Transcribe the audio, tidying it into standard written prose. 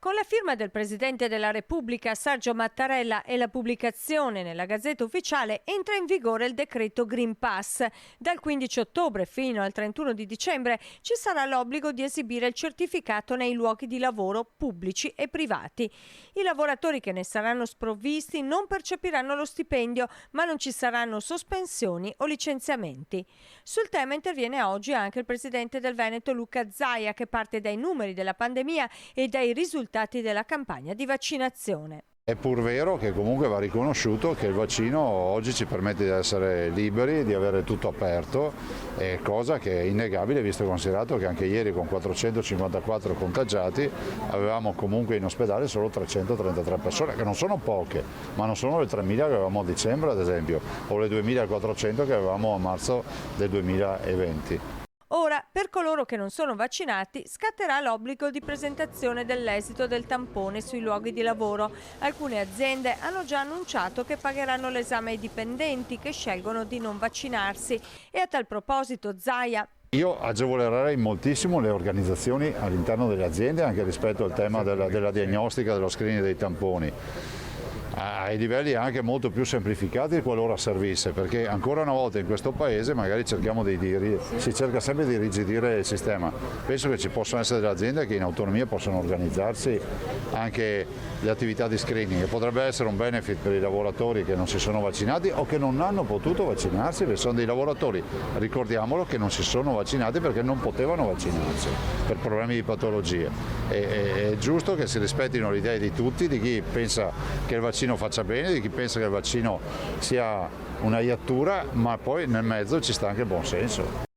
Con la firma del Presidente della Repubblica Sergio Mattarella e la pubblicazione nella Gazzetta Ufficiale entra in vigore il decreto Green Pass. Dal 15 ottobre fino al 31 di dicembre ci sarà l'obbligo di esibire il certificato nei luoghi di lavoro pubblici e privati. I lavoratori che ne saranno sprovvisti non percepiranno lo stipendio, ma non ci saranno sospensioni o licenziamenti. Sul tema interviene oggi anche il Presidente del Veneto Luca Zaia, che parte dai numeri della pandemia e dai risultati della campagna di vaccinazione. È pur vero che comunque va riconosciuto che il vaccino oggi ci permette di essere liberi, di avere tutto aperto, cosa che è innegabile visto e considerato che anche ieri con 454 contagiati avevamo comunque in ospedale solo 333 persone, che non sono poche, ma non sono le 3.000 che avevamo a dicembre ad esempio, o le 2.400 che avevamo a marzo del 2020. Ora, per coloro che non sono vaccinati, scatterà l'obbligo di presentazione dell'esito del tampone sui luoghi di lavoro. Alcune aziende hanno già annunciato che pagheranno l'esame ai dipendenti che scelgono di non vaccinarsi. E a tal proposito, Zaia: io agevolerei moltissimo le organizzazioni all'interno delle aziende anche rispetto al tema della diagnostica, dello screening dei tamponi, ai livelli anche molto più semplificati qualora servisse, perché ancora una volta in questo paese magari si cerca sempre di irrigidire il sistema. Penso che ci possono essere delle aziende che in autonomia possono organizzarsi anche le attività di screening e potrebbe essere un benefit per i lavoratori che non si sono vaccinati o che non hanno potuto vaccinarsi, perché sono dei lavoratori, ricordiamolo, che non si sono vaccinati perché non potevano vaccinarsi per problemi di patologie. È giusto che si rispettino le idee di tutti, di chi pensa che il vaccino faccia bene, di chi pensa che il vaccino sia una iattura, ma poi nel mezzo ci sta anche il buon senso.